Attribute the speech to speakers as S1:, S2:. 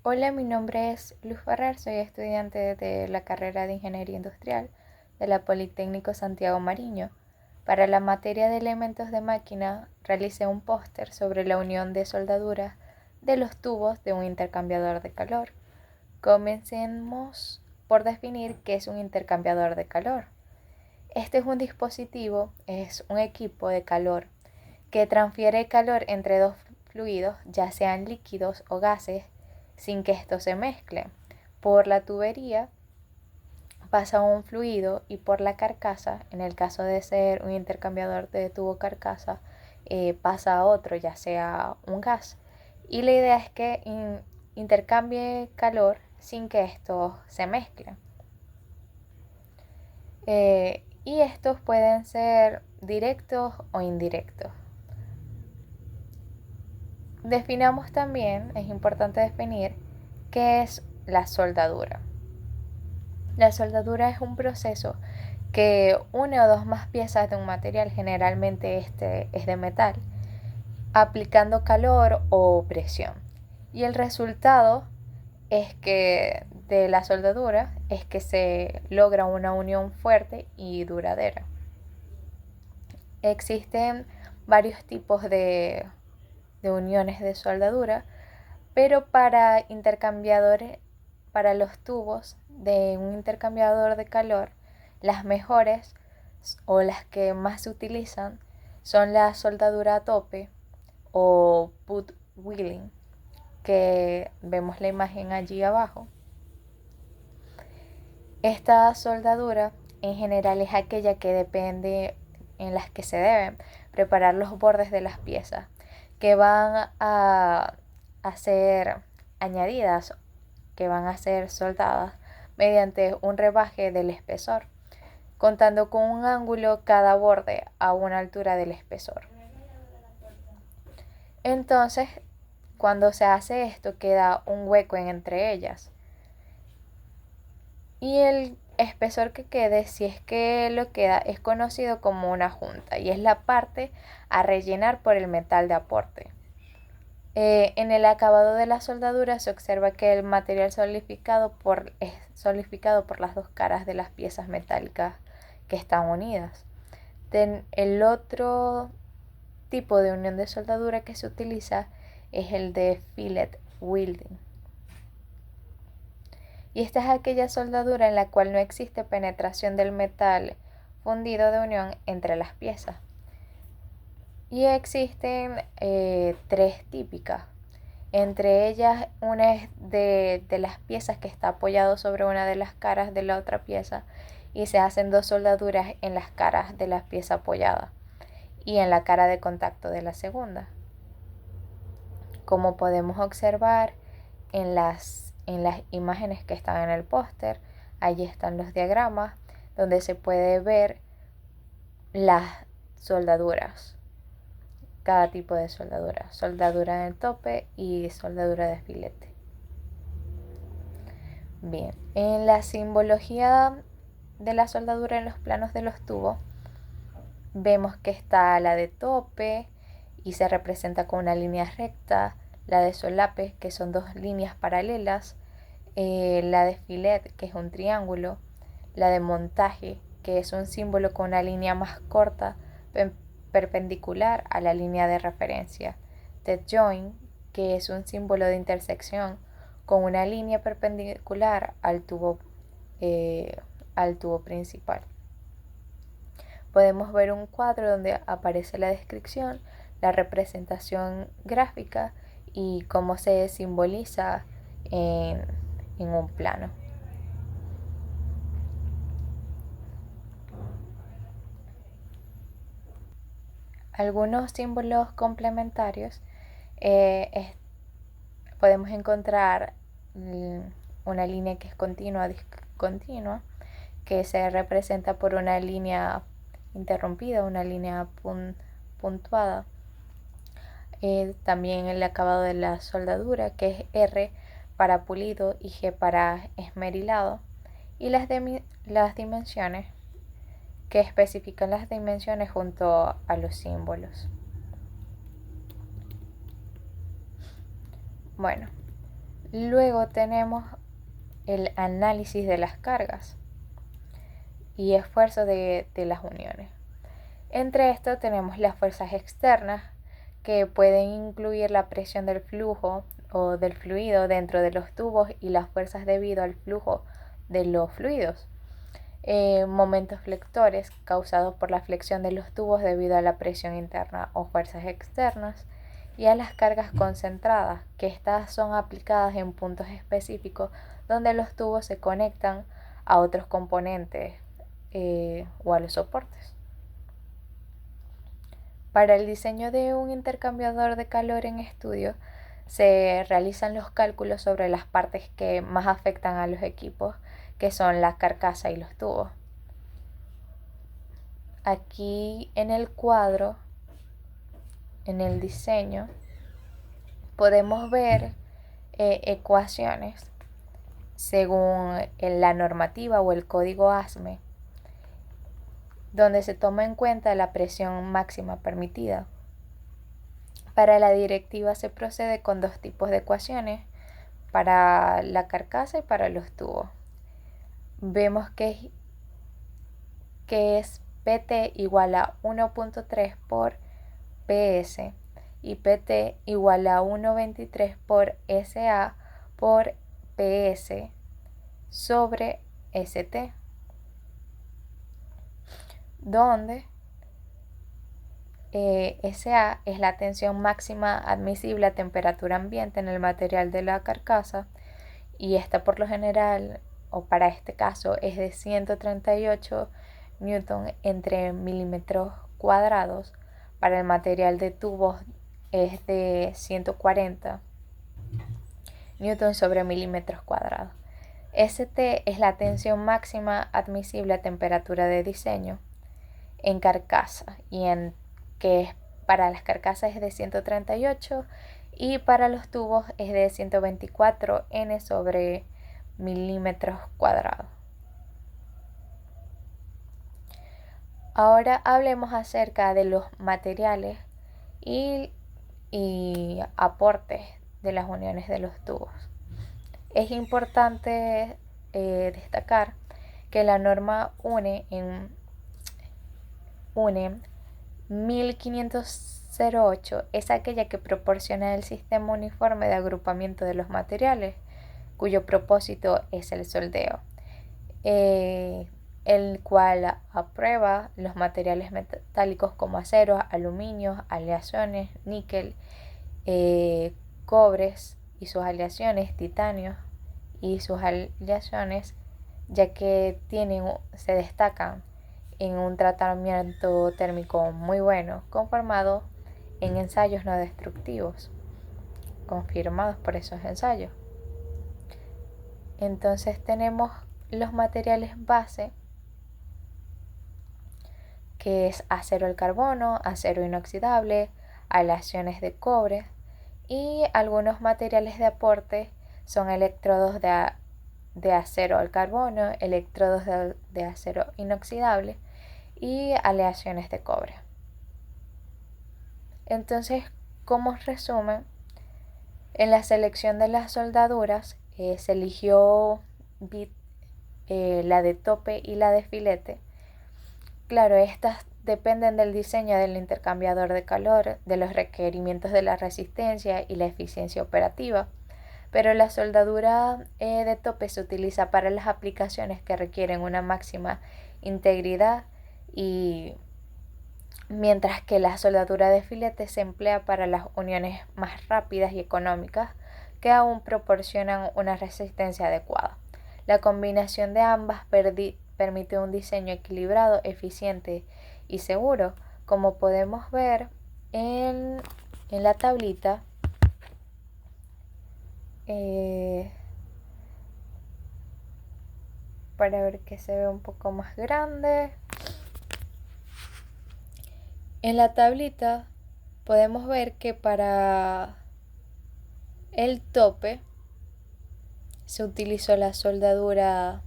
S1: Hola, mi nombre es Luz Ferrer, soy estudiante de la carrera de Ingeniería Industrial de la Politécnico Santiago Mariño. Para la materia de elementos de máquina, realicé un póster sobre la unión de soldaduras de los tubos de un intercambiador de calor. Comencemos por definir qué es un intercambiador de calor. Este es un dispositivo, es un equipo de calor que transfiere calor entre dos fluidos, ya sean líquidos o gases, sin que estos se mezclen. Por la tubería pasa un fluido y por la carcasa, en el caso de ser un intercambiador de tubo carcasa, pasa a otro, ya sea un gas. Y la idea es que intercambie calor sin que estos se mezclen. Y estos pueden ser directos o indirectos. Definamos también, es importante definir, qué es la soldadura. La soldadura es un proceso que une o dos más piezas de un material, generalmente este es de metal, aplicando calor o presión. Y el resultado es que de la soldadura es que se logra una unión fuerte y duradera. Existen varios tipos de uniones de soldadura, pero para intercambiadores, para los tubos de un intercambiador de calor, las mejores o las que más se utilizan son la soldadura a tope o butt welding, que vemos la imagen allí abajo. Esta soldadura en general es aquella que depende en las que se deben preparar los bordes de las piezas que van a ser añadidas, que van a ser soldadas mediante un rebaje del espesor, contando con un ángulo cada borde a una altura del espesor. Entonces, cuando se hace esto, queda un hueco entre ellas. Y el espesor que quede, si es que lo queda, es conocido como una junta y es la parte a rellenar por el metal de aporte. En el acabado de la soldadura se observa que el material es solidificado por las dos caras de las piezas metálicas que están unidas. El otro tipo de unión de soldadura que se utiliza es el de fillet welding. Y esta es aquella soldadura en la cual no existe penetración del metal fundido de unión entre las piezas. Y existen tres típicas. Entre ellas, una es de las piezas que está apoyado sobre una de las caras de la otra pieza y se hacen dos soldaduras en las caras de la pieza apoyada y en la cara de contacto de la segunda. Como podemos observar en las imágenes que están en el póster, allí están los diagramas donde se puede ver las soldaduras. Cada tipo de soldadura, soldadura en el tope y soldadura de filete. Bien, en la simbología de la soldadura en los planos de los tubos, vemos que está la de tope y se representa con una línea recta, la de solape, que son dos líneas paralelas, la de filet, que es un triángulo, la de montaje, que es un símbolo con una línea más corta, perpendicular a la línea de referencia, de join, que es un símbolo de intersección con una línea perpendicular al tubo principal. Podemos ver un cuadro donde aparece la descripción, la representación gráfica y cómo se simboliza en un plano. Algunos símbolos complementarios podemos encontrar una línea que es continua, discontinua, que se representa por una línea interrumpida, una línea puntuada. También el acabado de la soldadura, que es R para pulido y G para esmerilado. Y las dimensiones, que especifican las dimensiones junto a los símbolos. Bueno, Luego tenemos el análisis de las cargas y esfuerzos de las uniones. Entre esto tenemos las fuerzas externas, que pueden incluir la presión del flujo o del fluido dentro de los tubos y las fuerzas debido al flujo de los fluidos. Momentos flectores causados por la flexión de los tubos debido a la presión interna o fuerzas externas, y a las cargas concentradas, que estas son aplicadas en puntos específicos donde los tubos se conectan a otros componentes o a los soportes. Para el diseño de un intercambiador de calor en estudio, se realizan los cálculos sobre las partes que más afectan a los equipos, que son la carcasa y los tubos. Aquí en el cuadro, en el diseño, podemos ver ecuaciones según la normativa o el código ASME, donde se toma en cuenta la presión máxima permitida. Para la directiva se procede con dos tipos de ecuaciones, para la carcasa y para los tubos. Vemos que es PT igual a 1.3 por PS y PT igual a 1.23 por SA por PS sobre ST, donde SA es la tensión máxima admisible a temperatura ambiente en el material de la carcasa, y esta por lo general, o para este caso, es de 138 newton entre milímetros cuadrados. Para el material de tubos es de 140 newton sobre milímetros cuadrados. ST es la tensión máxima admisible a temperatura de diseño en carcasa, que para las carcasas es de 138 y para los tubos es de 124 N sobre milímetros cuadrados. Ahora hablemos acerca de los materiales y aportes de las uniones de los tubos. Es importante destacar que la norma UNE 1508 es aquella que proporciona el sistema uniforme de agrupamiento de los materiales, cuyo propósito es el soldeo, el cual aprueba los materiales metálicos como acero, aluminio, aleaciones, níquel, cobres y sus aleaciones, titanio y sus aleaciones, ya que se destacan en un tratamiento térmico muy bueno, conformado en ensayos no destructivos, confirmados por esos ensayos. Entonces tenemos los materiales base, que es acero al carbono, acero inoxidable, aleaciones de cobre, y algunos materiales de aporte son electrodos de acero al carbono, electrodos de acero inoxidable y aleaciones de cobre. Entonces, como resumen, en la selección de las soldaduras se eligió la de tope y la de filete. Claro, estas dependen del diseño del intercambiador de calor, de los requerimientos de la resistencia y la eficiencia operativa, pero la soldadura de tope se utiliza para las aplicaciones que requieren una máxima integridad, y mientras que la soldadura de filete se emplea para las uniones más rápidas y económicas que aún proporcionan una resistencia adecuada. La combinación de ambas permite un diseño equilibrado, eficiente y seguro, como podemos ver en la tablita. Para ver que se ve un poco más grande. En la tablita podemos ver que para el tope se utilizó la soldadura